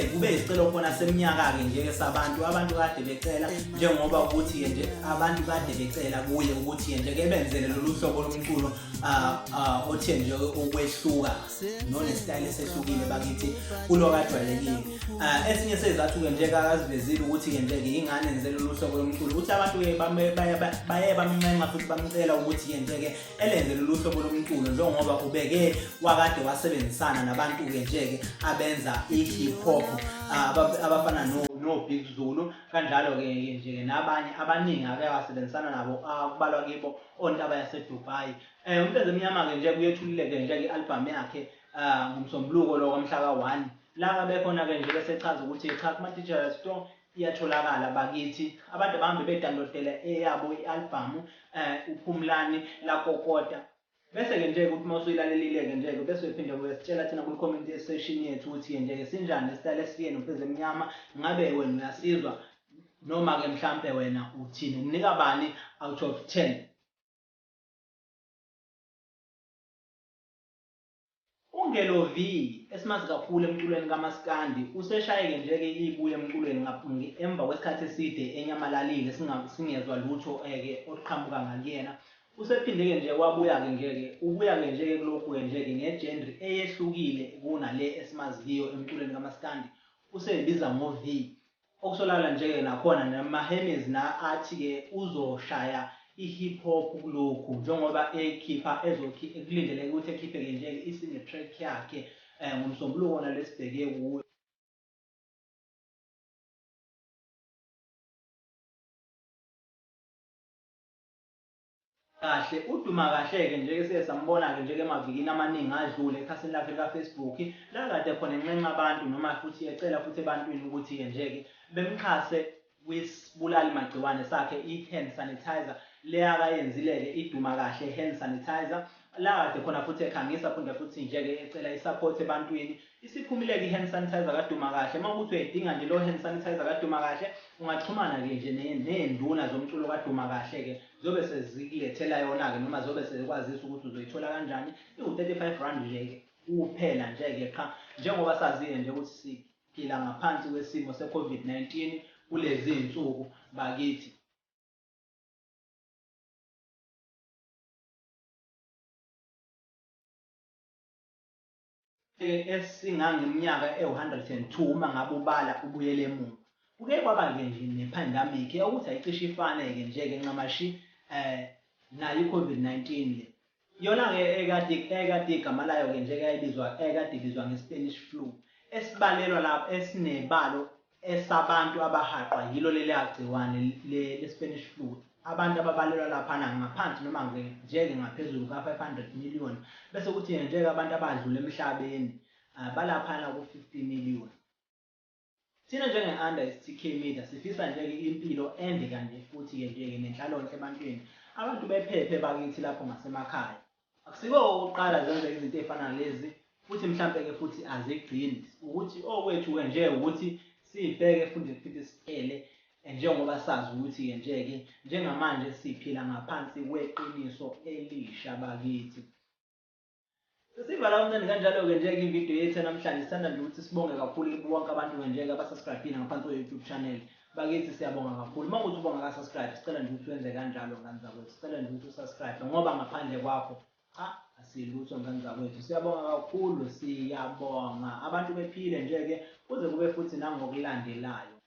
kube isicelo khona seminyaka ke nje sabantu kade becela njengoba ukuthi nje abantu kade becela kuye ukuthi nje ke benzele lolu hlobo lomculo othi nje ukwehluka nonestyle esehlukile bakithi kulo kajwayelekile. Esinye sezathu ke nje akazivezile ukuthi ke nje ke ingane enze lolu hlobo lomculo ukuthi abantu ke baye bamncenga futhi bamcela ukuthi nje ke elenze lolu hlobo lomculo njengoba ubeke wakade wasebenzisana nabantu ke nje ke abenza i-hip hop abafana no Big Zulu kanjalo ke nje nabanye abaningi ake wasebenzisana nabo kubalwa kibo ontaba yaseDubai. Umlenze Mnyama ke nje kuyethulile nje i-album yakhe ngomsombuluko lo kwamhla ka1 la bekhona ke nje besechaza ukuthi cha kuma-digital store iyatholakala bakithi abantu abahambe bedownloadela eyabo i-album uPhumlani la Kokota. Bese ke nje ukuthi mawusuyilalelile ke nje bese uphinde uyasitshela thina ku comment section yethu ukuthi nje sinjani style esiye noMlenze Mnyama, ngabe wena uyasizwa noma ke mhlambe wena uthini, umnika bani out of 10. Ungelo V esimazi kakhulu emculweni kaMaskandi useshayeke nje ke ibuye emculweni emva kwesikhathi eside enyamalalile singezwa lutho ke oqhamuka ngakuyena. Usephinde ke nje wabuya ke nje ubuya ke nje kulokhu ke nje ngegenre eyehlukile kunale esimaziyo emculweni kaMaskandi useyibiza ngo V. Okusolala nje ke nakhona namaHemis na athi ke uzoshaya i-hip hop kulokhu njengoba ekhipha ekulindeleke ukuthi ekhiphe ke nje isingle track yakhe ngomsombuluko nalesibheke kuyo. Kahle uduma kahle ke nje ke sambona ke nje ke emavikini amaningi adlule ekhasini lakhe lika-Facebook la kade khona encenga abantu noma futhi ecela futhi ebantwini ukuthi ke nje ke bemxhase kwisibulali magciwane sakhe i-hand sanitizer le akayenzile ke iduma kahle hand sanitizer la kade khona futhi ekhangisa phinde futhi nje ke ecela isupport ebantwini. Isiphumile ke i-hand sanitizer kaduma kahle mawukuthi uyidinga nje lo hand sanitizer kaduma kahle ungachumana ke nje nenduna zomculo kaduma kahle ke zobe sezikulethela yona ke noma zobe sekwazisa ukuthi uzoyithola kanjani. iwu-35 nje ke kuphela nje ke qha njengoba saziye nje ukuthi siphila ngaphansi kwesimo se-COVID-19 kulezi insuku bakithi. Esingangeminyaka ewu-102 uma ngabe ubala ubuyele emuva kuke kwaba ke nje nepandemic ukuthi ayicishe ifane ke nje ke ncamashi nayo i-COVID-19 le yona ke ekade igama layo ke nje ekade ibizwa nge-Spanish flu esibalelwa lapho esinebalo esabantu abahaqwa yilo leli gciwane le-Spanish flu. Abantu ababalelwa laphana ngaphansi noma nje ngaphezulu ka-500 million bese kuthi nje abantu abadlula emhlabeni balaphana ku-50 million. Thina njenge-Under STK Media sifisa nje impilo ende kanje futhi nje nenhlalonhle ebantwini abantu bephephe bakithi lapho ngasemakhaya. Akusiko oqala zenze izinto ezifana nalezi futhi mhlambe ke futhi azigcini ukuthi okwethu ke nje ukuthi sibheke futhi sicele njengoba sazi ukuthi nje njengamanje siphila ngaphansi kweqiniso elisha bakithi. Sesivala umncane kanjalo ke nje ivideo yethu namhlanje sithanda nje ukuthi sibonge kakhulu bonke abantu nje abasubscribe ngaphansi kwe-YouTube channel bakithi, siyabonga kakhulu. Mawukuthi ubonga ka-subscribe sicela nje ukuthi wenze kanjalo ngani zakwethu, sicela nje ukuthi usubscribe ngoba ngaphandle kwakho asilutho ngani zakwethu. Siyabonga kakhulu, siyabonga abantu bephile nje kuze kube futhi nangokulandelayo.